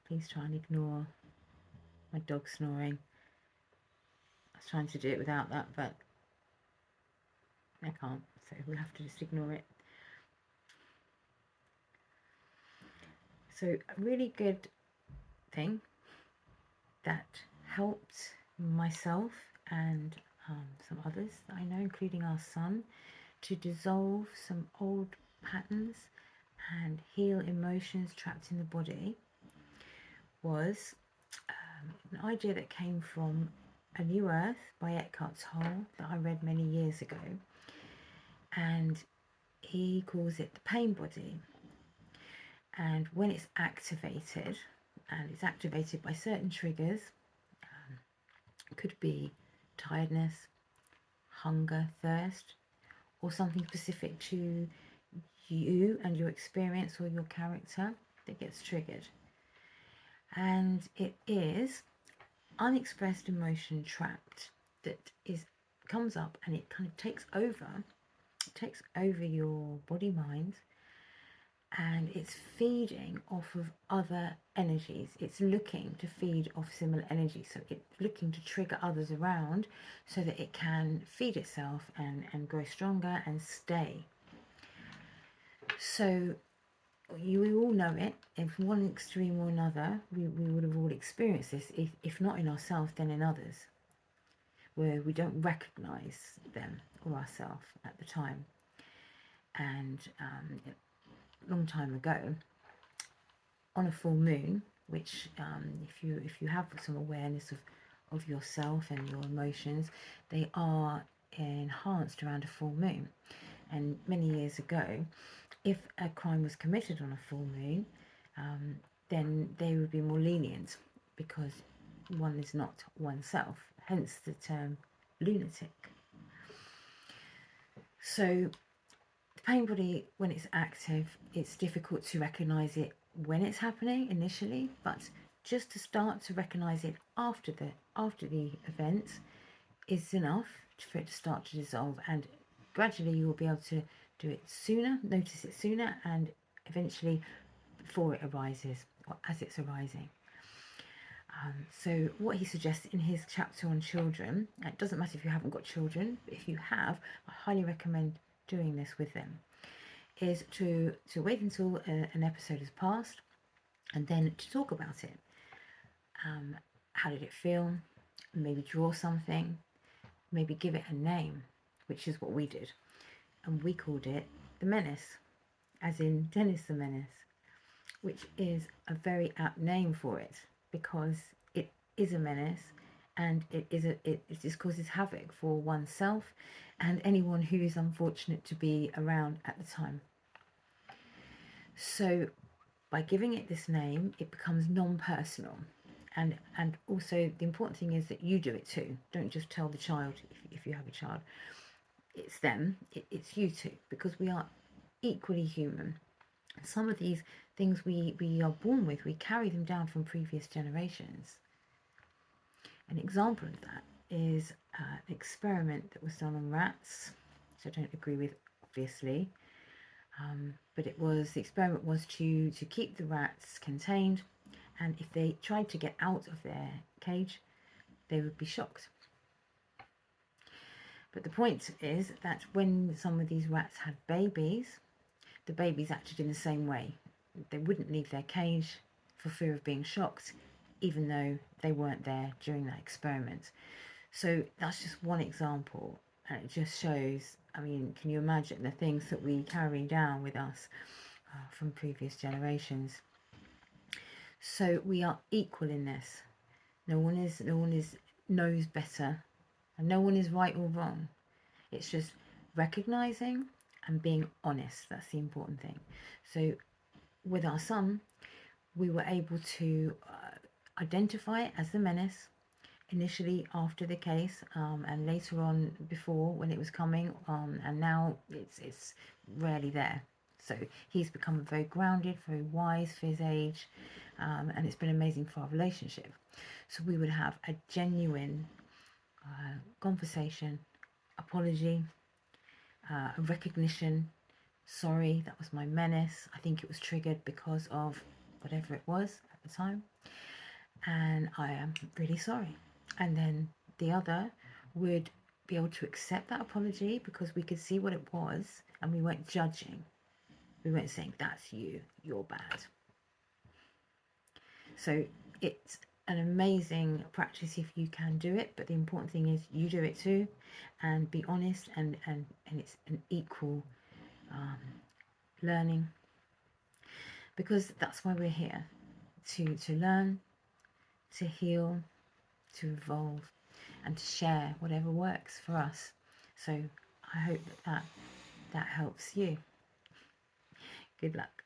Please try and ignore my dog snoring. I was trying to do it without that, but I can't, so we'll have to just ignore it. So a really good thing that helped myself and some others that I know, including our son, to dissolve some old patterns and heal emotions trapped in the body was an idea that came from A New Earth by Eckhart Tolle that I read many years ago, and he calls it the pain body. And when it's activated, and it's activated by certain triggers, it could be tiredness, hunger, thirst, or something specific to you and your experience or your character that gets triggered. And it is unexpressed emotion trapped that comes up, and it kind of takes over your body mind, and it's feeding off of other energies. It's looking to feed off similar energies, so it's looking to trigger others around so that it can feed itself and grow stronger and stay. So we all know it. In one extreme or another, we would have all experienced this, if not in ourselves, then in others, where we don't recognize them or ourselves at the time. And a long time ago, on a full moon, which if you have some awareness of yourself and your emotions, they are enhanced around a full moon. And many years ago, if a crime was committed on a full moon, then they would be more lenient, because one is not oneself, hence the term lunatic. So the pain body, when it's active, it's difficult to recognise it when it's happening initially, but just to start to recognise it after the event is enough for it to start to dissolve, and gradually you will be able to do it sooner, notice it sooner, and eventually before it arises or as it's arising. So what he suggests in his chapter on children, it doesn't matter if you haven't got children, but if you have, I highly recommend doing this with them, is to wait until an episode has passed, and then to talk about it. How did it feel? Maybe draw something, maybe give it a name, which is what we did. And we called it the Menace, as in Dennis the Menace, which is a very apt name for it, because it is a menace, and it just causes havoc for oneself and anyone who is unfortunate to be around at the time. So by giving it this name, it becomes non-personal, and also the important thing is that you do it too. Don't just tell the child if you have a child. It's them, it's you too, because we are equally human. Some of these things we are born with, we carry them down from previous generations. An example of that is an experiment that was done on rats, which I don't agree with, obviously, but the experiment was to keep the rats contained, and if they tried to get out of their cage, they would be shocked. But the point is that when some of these rats had babies, the babies acted in the same way. They wouldn't leave their cage for fear of being shocked, even though they weren't there during that experiment. So that's just one example, and it just shows, I mean, can you imagine the things that we carry down with us from previous generations? So we are equal in this. No one knows better, and no one is right or wrong. It's just recognizing and being honest. That's the important thing. So with our son, we were able to identify it as the Menace initially after the case, and later on before when it was coming, and now it's rarely there. So he's become very grounded, very wise for his age, and it's been amazing for our relationship. So we would have a genuine conversation, apology, a recognition. Sorry, that was my menace. I think it was triggered because of whatever it was at the time, and I am really sorry. And then the other would be able to accept that apology because we could see what it was and we weren't judging. We weren't saying, that's you, you're bad. So it's an amazing practice if you can do it, but the important thing is you do it too, and be honest, and it's an equal learning, because that's why we're here, to learn, to heal, to evolve, and to share whatever works for us. So I hope that helps you. Good luck.